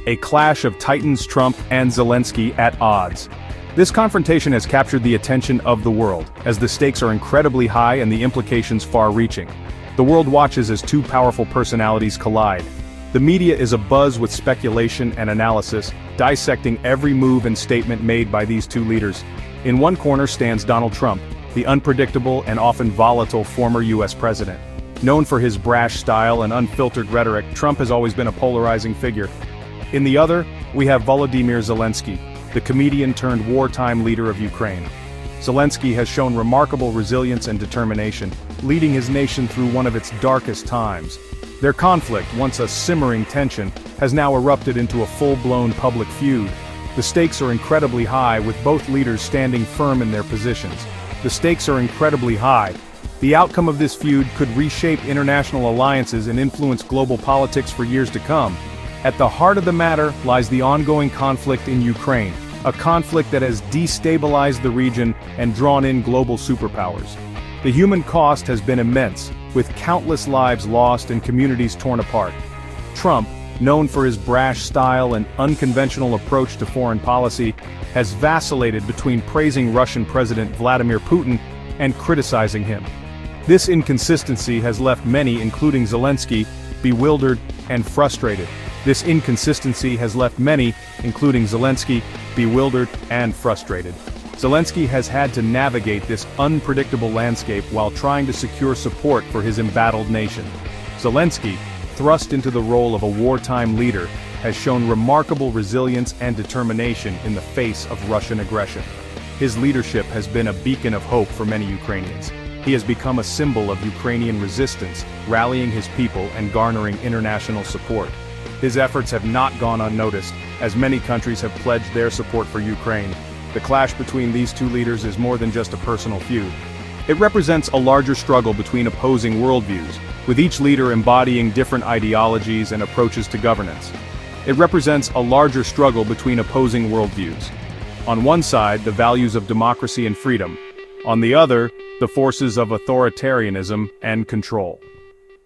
A clash of titans, Trump and Zelensky at odds. This confrontation has captured the attention of the world, as the stakes are incredibly high and the implications far-reaching. The world watches as two powerful personalities collide. The media is abuzz with speculation and analysis, dissecting every move and statement made by these two leaders. In one corner stands Donald Trump, the unpredictable and often volatile former U.S. president. Known for his brash style and unfiltered rhetoric, Trump has always been a polarizing figure. In the other, we have Volodymyr Zelensky, the comedian-turned-wartime leader of Ukraine. Zelensky has shown remarkable resilience and determination, leading his nation through one of its darkest times. Their conflict, once a simmering tension, has now erupted into a full-blown public feud. The stakes are incredibly high, with both leaders standing firm in their positions. The stakes are incredibly high. The outcome of this feud could reshape international alliances and influence global politics for years to come. At the heart of the matter lies the ongoing conflict in Ukraine, a conflict that has destabilized the region and drawn in global superpowers. The human cost has been immense, with countless lives lost and communities torn apart. Trump, known for his brash style and unconventional approach to foreign policy, has vacillated between praising Russian President Vladimir Putin and criticizing him. This inconsistency has left many, including Zelensky, bewildered and frustrated. This inconsistency has left many, including Zelensky, bewildered and frustrated. Zelensky has had to navigate this unpredictable landscape while trying to secure support for his embattled nation. Zelensky, thrust into the role of a wartime leader, has shown remarkable resilience and determination in the face of Russian aggression. His leadership has been a beacon of hope for many Ukrainians. He has become a symbol of Ukrainian resistance, rallying his people and garnering international support. His efforts have not gone unnoticed, as many countries have pledged their support for Ukraine. The clash between these two leaders is more than just a personal feud. It represents a larger struggle between opposing worldviews, with each leader embodying different ideologies and approaches to governance. It represents a larger struggle between opposing worldviews. On one side, the values of democracy and freedom. On the other, the forces of authoritarianism and control.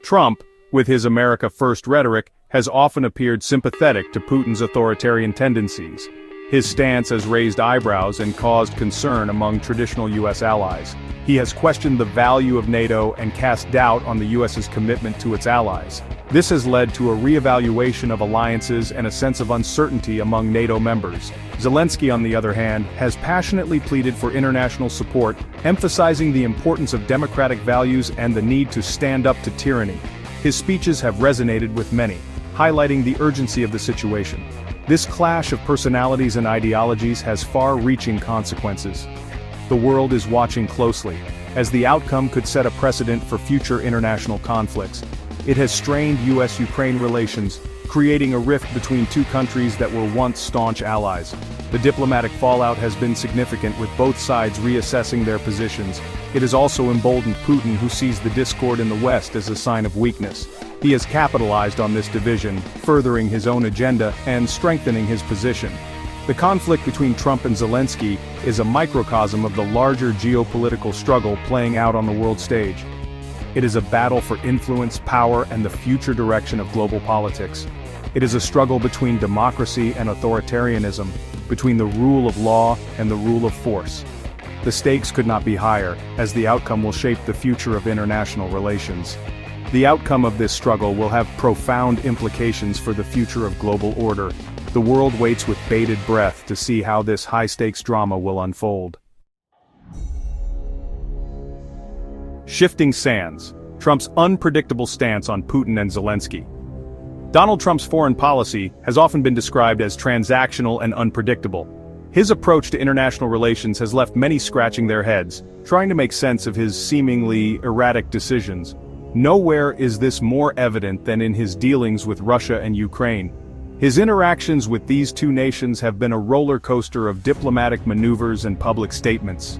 Trump, with his America First rhetoric, has often appeared sympathetic to Putin's authoritarian tendencies. His stance has raised eyebrows and caused concern among traditional U.S. allies. He has questioned the value of NATO and cast doubt on the U.S.'s commitment to its allies. This has led to a re-evaluation of alliances and a sense of uncertainty among NATO members. Zelensky, on the other hand, has passionately pleaded for international support, emphasizing the importance of democratic values and the need to stand up to tyranny. His speeches have resonated with many, highlighting the urgency of the situation. This clash of personalities and ideologies has far-reaching consequences. The world is watching closely, as the outcome could set a precedent for future international conflicts. It has strained U.S. Ukraine relations, creating a rift between two countries that were once staunch allies. The diplomatic fallout has been significant, with both sides reassessing their positions. It has also emboldened Putin, who sees the discord in the West as a sign of weakness. He has capitalized on this division, furthering his own agenda and strengthening his position. The conflict between Trump and Zelensky is a microcosm of the larger geopolitical struggle playing out on the world stage. It is a battle for influence, power, and the future direction of global politics. It is a struggle between democracy and authoritarianism, between the rule of law and the rule of force. The stakes could not be higher, as the outcome will shape the future of international relations. The outcome of this struggle will have profound implications for the future of global order. The world waits with bated breath to see how this high-stakes drama will unfold. Shifting sands. Trump's unpredictable stance on Putin and Zelensky. Donald Trump's foreign policy has often been described as transactional and unpredictable. His approach to international relations has left many scratching their heads, trying to make sense of his seemingly erratic decisions. Nowhere is this more evident than in his dealings with Russia and Ukraine. His interactions with these two nations have been a roller coaster of diplomatic maneuvers and public statements.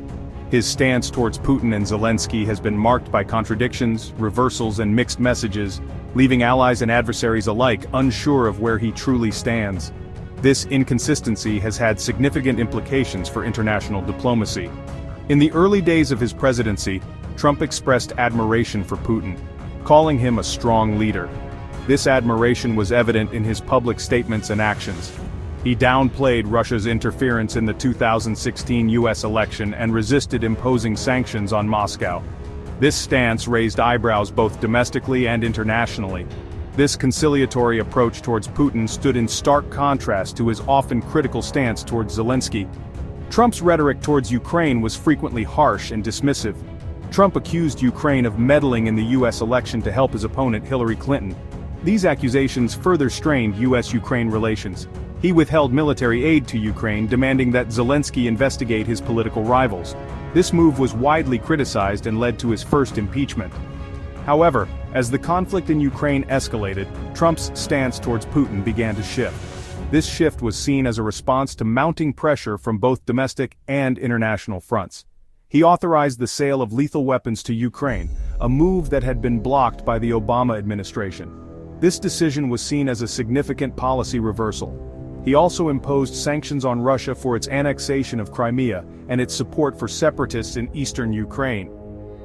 His stance towards Putin and Zelensky has been marked by contradictions, reversals, and mixed messages, leaving allies and adversaries alike unsure of where he truly stands. This inconsistency has had significant implications for international diplomacy. In the early days of his presidency, Trump expressed admiration for Putin, calling him a strong leader. This admiration was evident in his public statements and actions. He downplayed Russia's interference in the 2016 U.S. election and resisted imposing sanctions on Moscow. This stance raised eyebrows both domestically and internationally. This conciliatory approach towards Putin stood in stark contrast to his often critical stance towards Zelensky. Trump's rhetoric towards Ukraine was frequently harsh and dismissive. Trump accused Ukraine of meddling in the U.S. election to help his opponent Hillary Clinton. These accusations further strained U.S. Ukraine relations. He withheld military aid to Ukraine, demanding that Zelensky investigate his political rivals. This move was widely criticized and led to his first impeachment. However, as the conflict in Ukraine escalated, Trump's stance towards Putin began to shift. This shift was seen as a response to mounting pressure from both domestic and international fronts. He authorized the sale of lethal weapons to Ukraine, a move that had been blocked by the Obama administration. This decision was seen as a significant policy reversal. He also imposed sanctions on Russia for its annexation of Crimea and its support for separatists in eastern Ukraine.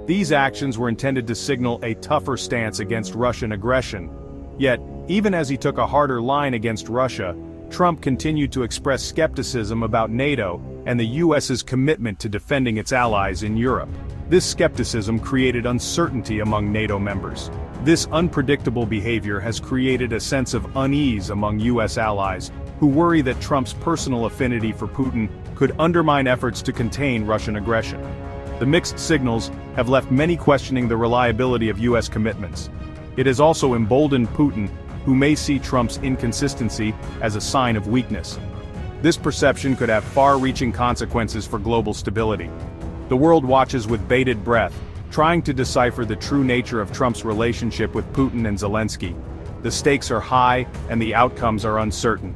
These actions were intended to signal a tougher stance against Russian aggression. Yet, even as he took a harder line against Russia, Trump continued to express skepticism about NATO and the U.S.'s commitment to defending its allies in Europe. This skepticism created uncertainty among NATO members. This unpredictable behavior has created a sense of unease among U.S. allies, who worry that Trump's personal affinity for Putin could undermine efforts to contain Russian aggression. The mixed signals have left many questioning the reliability of U.S. commitments. It has also emboldened Putin, who may see Trump's inconsistency as a sign of weakness. This perception could have far-reaching consequences for global stability. The world watches with bated breath, trying to decipher the true nature of Trump's relationship with Putin and Zelensky. The stakes are high, and the outcomes are uncertain.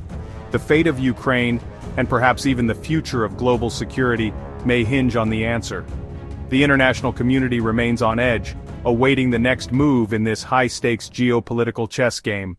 The fate of Ukraine, and perhaps even the future of global security, may hinge on the answer. The international community remains on edge, awaiting the next move in this high-stakes geopolitical chess game.